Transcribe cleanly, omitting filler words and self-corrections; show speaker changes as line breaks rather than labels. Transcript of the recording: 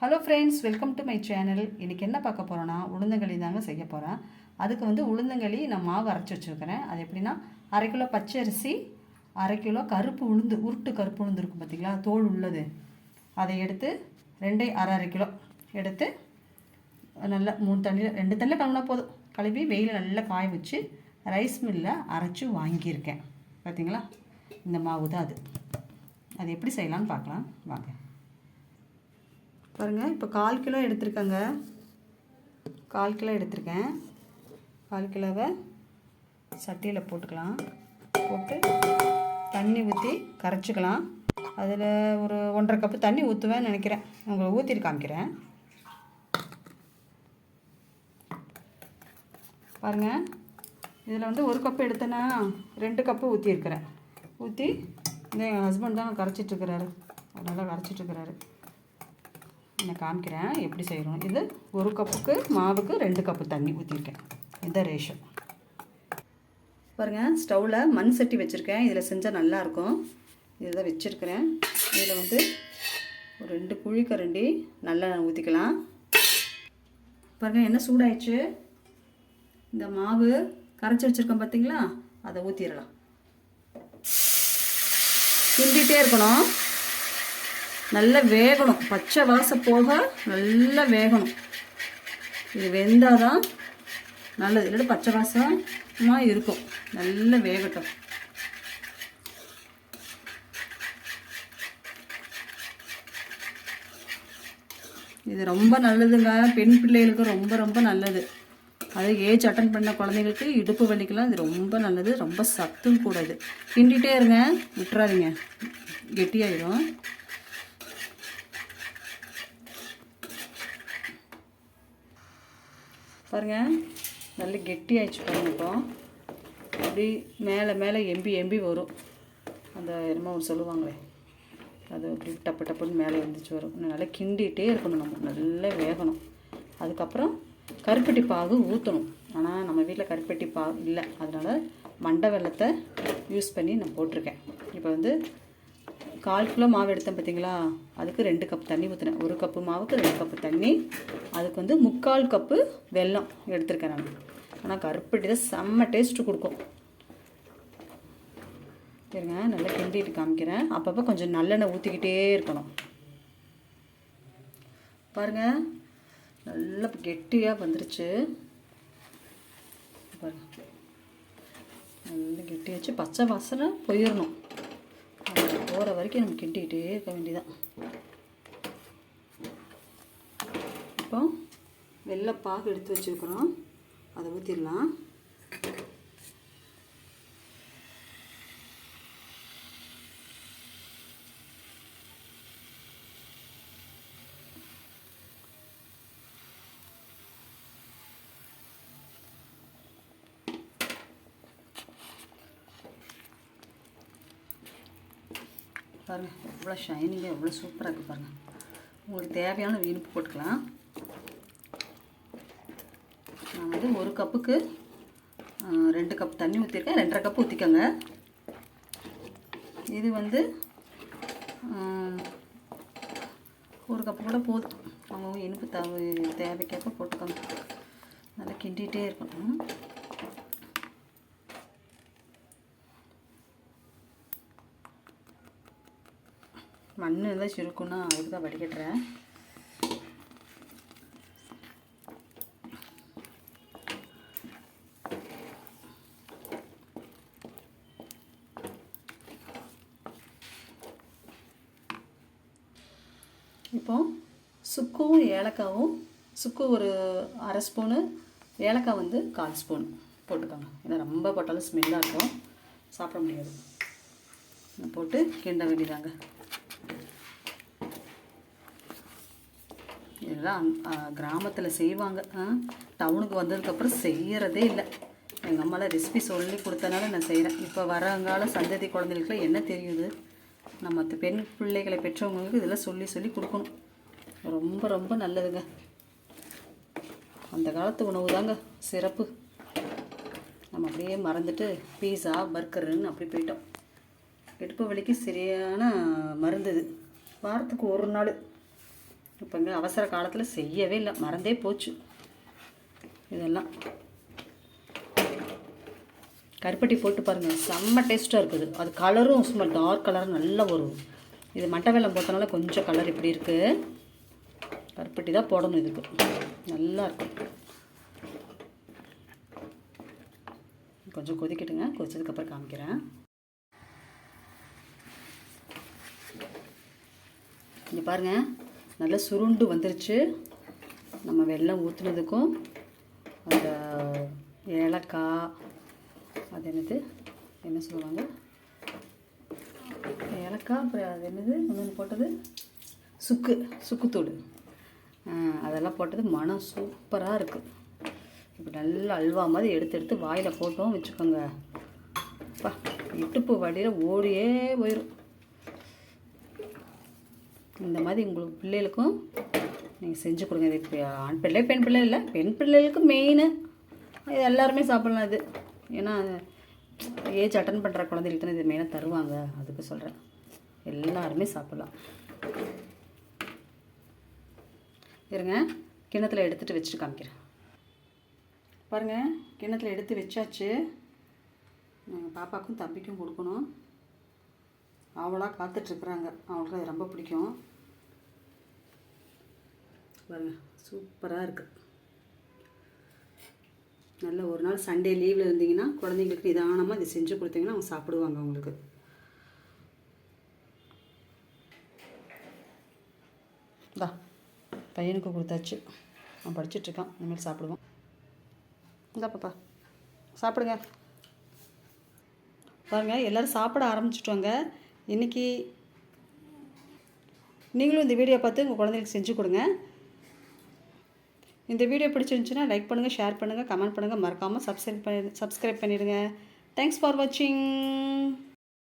Hello friends, welcome to my channel. இன்றைக்கி என்ன பார்க்க போகிறோன்னா உளுந்தங்களி தாங்க செய்ய போகிறேன். அதுக்கு வந்து உளுந்தங்களி நான் மாவு அரைச்சி வச்சுருக்கிறேன். அது எப்படின்னா 1/2 கிலோ பச்சரிசி, 1/2 கிலோ கருப்பு உளுந்து, உருட்டு கருப்பு உளுந்து இருக்கும் பார்த்திங்களா, தோல் உள்ளது. அதை எடுத்து 2 1/2 கிலோ எடுத்து நல்லா 3 தண்ணியில் 2 தண்ணியில் கழுவினா போதும். கழுவி வெயிலில் நல்லா காய வச்சு ரைஸ் மில்லில் அரைச்சி வாங்கியிருக்கேன். பார்த்திங்களா, இந்த மாவு தான் அது. அது எப்படி செய்யலான்னு பார்க்கலாம் வாங்க. பாருங்கள், இப்போ 1/4 கிலோ எடுத்துருக்கேங்க. 1/4 கிலோ எடுத்துருக்கேன். 1/4 கிலோவை சட்டியில் போட்டுக்கலாம். போட்டு தண்ணி ஊற்றி கரைச்சிக்கலாம். அதில் ஒரு 1.5 கப்பு தண்ணி ஊற்றுவேன்னு நினைக்கிறேன். உங்களை ஊற்றிட்டு காமிக்கிறேன். பாருங்கள், இதில் வந்து 1 கப்பு எடுத்தேன்னா 2 கப்பு ஊற்றிருக்கிறேன். ஊற்றி இந்த எங்கள் ஹஸ்பண்ட் தான் கரைச்சிட்ருக்கிறாரு. நல்லா கரைச்சிட்ருக்கிறாரு. நான் காமிக்கிறேன் எப்படி செய்கிறோம். இது 1 கப்புக்கு மாவுக்கு 2 கப்பு தண்ணி ஊற்றிருக்கேன். இந்த ரேஷன். பாருங்கள், ஸ்டவ்வில் மண் சட்டி வச்சுருக்கேன். இதில் செஞ்சால் நல்லாயிருக்கும். இதில் தான் வச்சுருக்கிறேன். இதில் வந்து ஒரு 2 குழிக்கரண்டி நல்லெண்ணெய் ஊற்றிக்கலாம். பாருங்கள், எண்ணெய் சூடாயிடுச்சு. இந்த மாவு கரைச்சி வச்சுருக்கோம் பார்த்திங்களா, அதை ஊற்றிடலாம். கிண்டிகிட்டே இருக்கணும். நல்லா வேகணும். பச்சை வாசம் போக நல்லா வேகணும். இது வெந்தால் தான் நல்லது. இல்லாட்டி பச்சை வாசமாக இருக்கும். நல்லா வேகட்டும். இது ரொம்ப நல்லதுங்க. பெண் பிள்ளைகளுக்கு ரொம்ப ரொம்ப நல்லது. அது ஏஜ் அட்டன் பண்ண குழந்தைங்களுக்கு இடுப்பு வலிக்கெல்லாம் இது ரொம்ப நல்லது. ரொம்ப சத்தும் கூட. இது கிண்டிகிட்டே இருங்க, விட்டுறாதீங்க, கெட்டியாயிடும். பாருங்கள், நல்ல கெட்டி ஆயிடுச்சு. பாருங்கள், இப்போ அப்படி மேலே மேலே எம்பி வரும். அந்த என்னமோ ஒரு சொல்லுவாங்களே, அது அப்படி டப்பு டப்புன்னு மேலே எழுந்திரிச்சு வரும். நல்லா கிண்டிகிட்டே இருக்கணும். நம்ம நல்லா வேகணும். அதுக்கப்புறம் கருப்பட்டி பாகு ஊற்றணும். ஆனால் நம்ம வீட்டில் கருப்பட்டி பாகு இல்லை, அதனால் மண்டை வெல்லத்தை யூஸ் பண்ணி நான் போட்டிருக்கேன். இப்போ வந்து 1/4 கிலோ மாவு எடுத்தேன் பார்த்திங்களா, அதுக்கு 2 கப் தண்ணி ஊற்றினேன். 1 கப்பு மாவுக்கு 2 கப்பு தண்ணி. அதுக்கு வந்து 3/4 கப்பு வெல்லம் எடுத்திருக்கேன் நான். ஆனால் கருப்பட்டி தான் செம்ம டேஸ்ட்டு கொடுக்கும். சரிங்க, நல்லா கிண்டிட்டு காமிக்கிறேன். அப்பப்போ கொஞ்சம் நல்லெண்ணெய் ஊற்றிக்கிட்டே இருக்கணும். பாருங்கள், நல்லா கெட்டியாக வந்துருச்சு. பாருங்கள், நல்லா கெட்டியாச்சு. பச்சை வாசனை போயிடணும். போகிற வரைக்கும் நம்ம கிண்டிக்கிட்டே இருக்க வேண்டியதான். இப்போ வெள்ளைப்பாகு எடுத்து வச்சுருக்குறோம், அதை ஊற்றிடலாம். பாருங்கள், எவ்வளோ ஷைனிங்காக எவ்வளோ சூப்பராக இருக்குது. பாருங்கள், உங்களுக்கு தேவையான இனிப்பு போட்டுக்கலாம். நான் வந்து 1 கப்புக்கு 2 கப் தண்ணி ஊற்றிருக்கேன். 2.5 கப்பு ஊற்றிக்கோங்க. இது வந்து 1 கப்பு கூட போதும். அவங்க இனிப்பு தேவைக்கேற்ப போட்டுக்கோங்க. நல்லா கிண்டிகிட்டே இருக்கணும். மண் எல்லாம் சுருக்குன்னா அதுக்கு தான் வடிகட்டுறேன். இப்போ சுக்கும் ஏலக்காவும், சுக்கு ஒரு 1/2 ஸ்பூனு, ஏலக்காய் வந்து 1/4 ஸ்பூன் போட்டுக்கோங்க. ஏன்னா ரொம்ப போட்டாலும் ஸ்மெல்லாக இருக்கும், சாப்பிட முடியாது. போட்டு கிண்ட வேண்டியதாங்க. இதெல்லாம் கிராமத்தில் செய்வாங்க. டவுனுக்கு வந்ததுக்கப்புறம் செய்கிறதே இல்லை. எங்கள் அம்மாலாம் ரெசிபி சொல்லி கொடுத்தனால நான் செய்கிறேன். இப்போ வரங்கால சந்ததி குழந்தைகளுக்குலாம் என்ன தெரியுது? நம்ம பெண் பிள்ளைகளை பெற்றவங்களுக்கு இதெல்லாம் சொல்லி கொடுக்கணும். ரொம்ப ரொம்ப நல்லதுங்க. அந்த காலத்து உணவு தாங்க சிறப்பு. நம்ம அப்படியே மறந்துட்டு பீஸா பர்கருன்னு அப்படி போயிட்டோம். இடுப்பு வலிக்கு சரியான மருந்து இது. வாரத்துக்கு 1 நாள் இப்போங்க அவசர காலத்தில் செய்யவே இல்லை, மறந்தே போச்சு. இதெல்லாம் கருப்பட்டி போட்டு பாருங்கள், செம்ம டேஸ்ட்டாக இருக்குது. அது கலரும் சும்மா டார்க் கலர் நல்லா வரும். இது மட்டை வெல்லம் போட்டனால கொஞ்சம் கலர் இப்படி இருக்குது. கருப்பட்டி தான் போடணும் இதுக்கு, நல்லா இருக்கும். கொஞ்சம் கொதிக்கட்டுங்க, கொதிச்சதுக்கப்புறம் காமிக்கிறேன். இங்கே பாருங்கள், நல்லா சுருண்டு வந்துருச்சு. நம்ம வெல்லம் ஊற்றுனதுக்கும் அந்த ஏலக்காய், அது என்னது என்ன சொல்லுவாங்க, ஏலக்காய், அப்புறம் அது என்னது இன்னொன்று போட்டது சுக்குத்தூள், அதெல்லாம் போட்டது மனம் சூப்பராக இருக்குது. இப்போ நல்லா அல்வா மாதிரி எடுத்து வாயில் போட்டோம் வச்சுக்கோங்க, அப்பா இடுப்பு வடியில் ஓடியே போயிடும். இந்த மாதிரி உங்களுக்கு பிள்ளைகளுக்கும் நீங்கள் செஞ்சு கொடுங்க. இது இப்போ ஆண் பிள்ளை பெண் பிள்ளை இல்லை, பெண் பிள்ளைகளுக்கு மெயினு. இது எல்லாருமே சாப்பிட்லாம். இது ஏன்னா ஏஜ் அட்டன் பண்ணுற குழந்தைகளுக்கு தானே இது மெயினாக தருவாங்க, அதுக்கு சொல்கிறேன். எல்லாருமே சாப்பிட்லாம். இருங்க, கிண்ணத்தில் எடுத்துகிட்டு வச்சுட்டு காமிக்கிறேன். பாருங்கள், கிண்ணத்தில் எடுத்து வச்சாச்சு. எங்கள் பாப்பாவுக்கும் தம்பிக்கும் கொடுக்கணும். அவளாக காத்துட்ருக்குறாங்க, அவங்களுக்கு அது ரொம்ப பிடிக்கும். பாருங்கள், சூப்பராக இருக்குது. நல்ல ஒரு நாள் சண்டே லீவில் இருந்தீங்கன்னா குழந்தைங்களுக்கு நிதானமாக இது செஞ்சு கொடுத்தீங்கன்னா அவங்க சாப்பிடுவாங்க. அவங்களுக்கு இந்தா பையனுக்கு கொடுத்தாச்சு, அவன் படிச்சுட்ருக்கான், இனிமேல் சாப்பிடுவான். இந்தா பாப்பா சாப்பிடுங்க. பாருங்கள், எல்லோரும் சாப்பிட ஆரம்பிச்சிட்டோங்க. இன்றைக்கி நீங்களும் இந்த வீடியோ பார்த்து உங்கள் குழந்தைங்களுக்கு செஞ்சு கொடுங்க. இந்த வீடியோ பிடிச்சிருந்துச்சுன்னா லைக் பண்ணுங்கள், ஷேர் பண்ணுங்கள், கமெண்ட் பண்ணுங்கள், மறக்காமல் சப்ஸ்கிரைப் பண்ணிடுங்க. தேங்க்ஸ் ஃபார் வாட்சிங்.